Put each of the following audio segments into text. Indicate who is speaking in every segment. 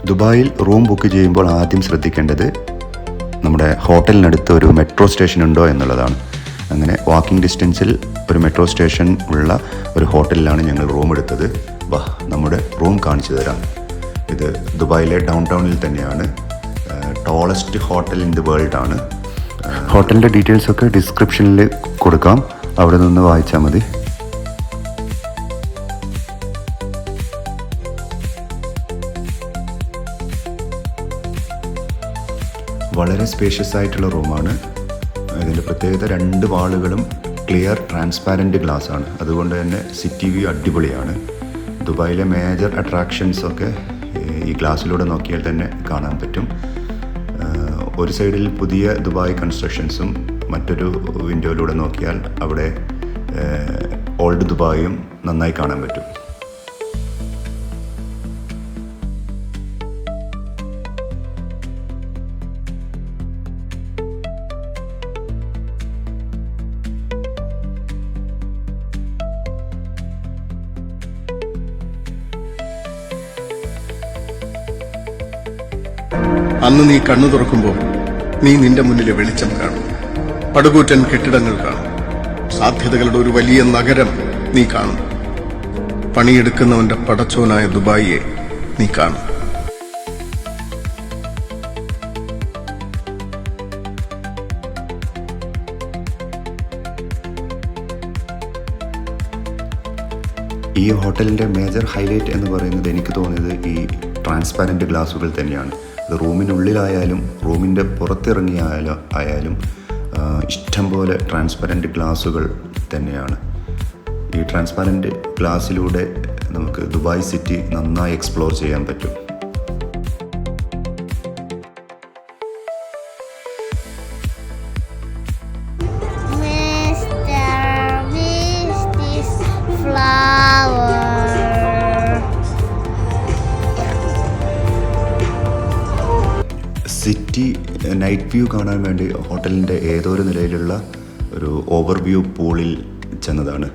Speaker 1: ദുബായിൽ room book ചെയ്യുമ്പോൾ ആദ്യം ശ്രദ്ധിക്കേണ്ടത് നമ്മുടെ ഹോട്ടലിനടുത്ത് ഒരു മെട്രോ സ്റ്റേഷൻ ഉണ്ടോ എന്നുള്ളതാണ്. അങ്ങനെ വാക്കിംഗ് ഡിസ്റ്റൻസിൽ ഒരു മെട്രോ സ്റ്റേഷൻ ഉള്ള ഒരു ഹോട്ടലിലാണ് ഞങ്ങൾ റൂം എടുത്തത്. വാ, നമ്മുടെ റൂം കാണിച്ചു തരാം. ഇത് ദുബായിലെ ഡൗൺ ടൗണിൽ തന്നെയാണ്. Tallest hotel in the world ആണ്. ഹോട്ടലിൻ്റെ ഡീറ്റെയിൽസൊക്കെ ഡിസ്ക്രിപ്ഷനിൽ കൊടുക്കാം, അവിടെ നിന്ന് വായിച്ചാൽ മതി. വളരെ സ്പേഷ്യസ് ആയിട്ടുള്ള റൂമാണ്. ഇതിൻ്റെ പ്രത്യേകത 2 വാളുകളും ക്ലിയർ ട്രാൻസ്പാരൻറ്റ് ഗ്ലാസ് ആണ്. അതുകൊണ്ട് തന്നെ സിറ്റി വ്യൂ അടിപൊളിയാണ്. ദുബായിലെ മേജർ അട്രാക്ഷൻസൊക്കെ ഈ ഗ്ലാസ്സിലൂടെ നോക്കിയാൽ തന്നെ കാണാൻ പറ്റും. ഒരു സൈഡിൽ പുതിയ ദുബായ് കൺസ്ട്രക്ഷൻസും മറ്റൊരു വിൻഡോയിലൂടെ നോക്കിയാൽ അവിടെ ഓൾഡ് ദുബായും നന്നായി കാണാൻ പറ്റും.
Speaker 2: അന്ന് നീ കണ്ണു തുറക്കുമ്പോൾ നീ നിന്റെ മുന്നിലെ വെളിച്ചം കാണും. പടുകൂറ്റൻ കെട്ടിടങ്ങൾ കാണും. സാധ്യതകളുടെ ഒരു വലിയ നഗരം നീ കാണും. പണിയെടുക്കുന്നവന്റെ പടച്ചോനായ ദുബായിയെ നീ കാണും.
Speaker 1: ഈ ഹോട്ടലിൻ്റെ മേജർ ഹൈലൈറ്റ് എന്ന് പറയുന്നത് എനിക്ക് തോന്നിയത് ഈ ട്രാൻസ്പാരൻറ്റ് ഗ്ലാസുകൾ തന്നെയാണ്. അത് റൂമിനുള്ളിലായാലും റൂമിൻ്റെ പുറത്തിറങ്ങിയായാലും ഇഷ്ടംപോലെ ട്രാൻസ്പെറൻറ്റ് ഗ്ലാസുകൾ തന്നെയാണ്. ഈ ട്രാൻസ്പെറൻറ്റ് ഗ്ലാസ്സിലൂടെ നമുക്ക് ദുബായ് സിറ്റി നന്നായി എക്സ്പ്ലോർ ചെയ്യാൻ പറ്റും. സിറ്റി നൈറ്റ് വ്യൂ കാണാൻ വേണ്ടി ഹോട്ടലിൻ്റെ ഏതോ ഒരു നിലയിലുള്ള ഒരു ഓവർവ്യൂ പൂളിൽ ചെന്നതാണ്.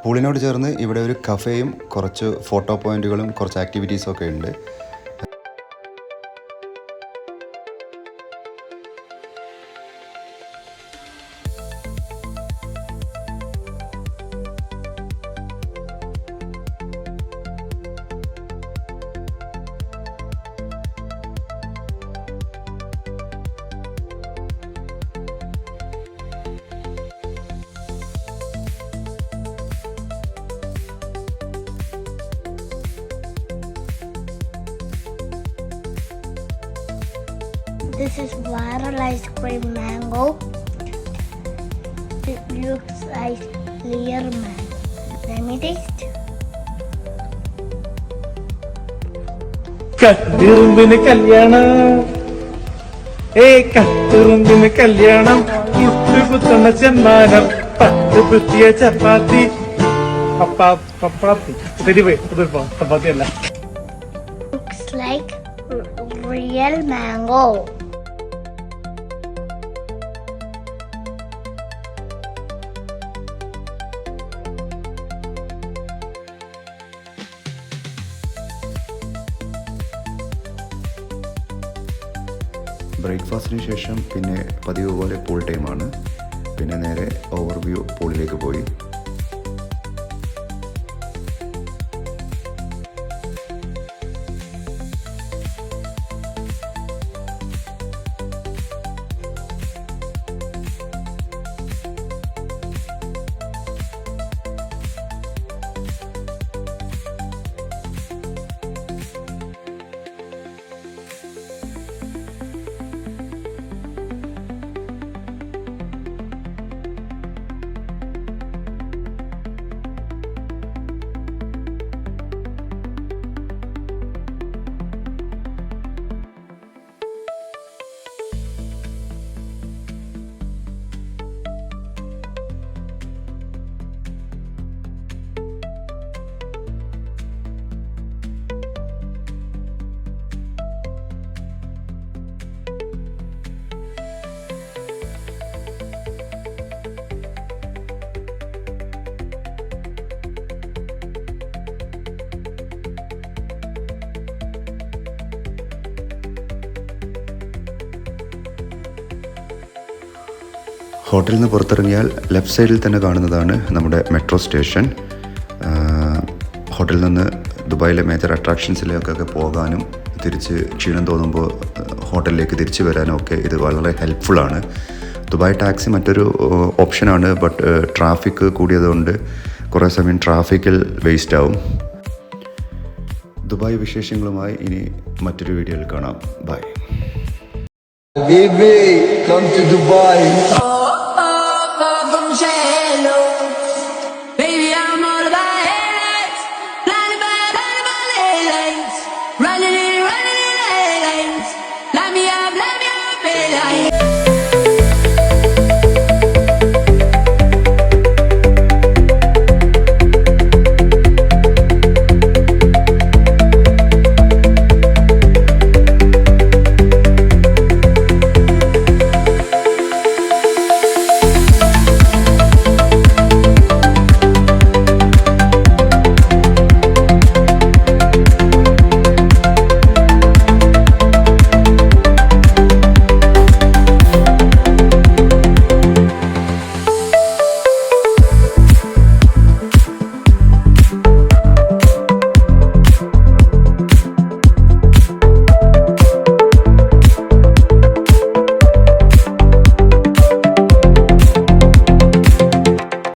Speaker 1: പൂളിനോട് ചേർന്ന് ഇവിടെ ഒരു കഫേയും കുറച്ച് ഫോട്ടോ പോയിന്റുകളും കുറച്ച് ആക്ടിവിറ്റീസും ഒക്കെ ഉണ്ട്.
Speaker 3: This is viral ice cream mango. It looks like clear mango. Let me taste.
Speaker 4: കത്തിറുമ്പിന് കല്യാണം, കത്തിറുമ്പിന് കല്യാണം, മുട്ടുകുത്തണ ചെമ്മാനം, 10 പുത്തിയ ചപ്പാത്തി, പപ്പാത്തി ചപ്പാത്തി അല്ല.
Speaker 3: Looks like real mango.
Speaker 1: ബ്രേക്ക്ഫാസ്റ്റിന് ശേഷം പിന്നെ പതിവ് പോലെ പൂൾ ടൈമാണ്. പിന്നെ നേരെ ഓവർവ്യൂ പൂളിലേക്ക് പോയി. ഹോട്ടലിൽ നിന്ന് പുറത്തിറങ്ങിയാൽ ലെഫ്റ്റ് സൈഡിൽ തന്നെ കാണുന്നതാണ് നമ്മുടെ മെട്രോ സ്റ്റേഷൻ. ഹോട്ടലിൽ നിന്ന് ദുബായിലെ മേജർ അട്രാക്ഷൻസിലേക്കൊക്കെ പോകാനും തിരിച്ച് ക്ഷീണം തോന്നുമ്പോൾ ഹോട്ടലിലേക്ക് തിരിച്ചു വരാനും ഒക്കെ ഇത് വളരെ ഹെൽപ്ഫുള്ളാണ്. ദുബായ് ടാക്സി മറ്റൊരു ഓപ്ഷനാണ്, ബട്ട് ട്രാഫിക് കൂടിയതുകൊണ്ട് കുറേ സമയം ട്രാഫിക്കിൽ വേസ്റ്റ് ആവും. ദുബായ് വിശേഷങ്ങളുമായി ഇനി മറ്റൊരു വീഡിയോയിൽ കാണാം. By.
Speaker 5: Baby, come to Dubai.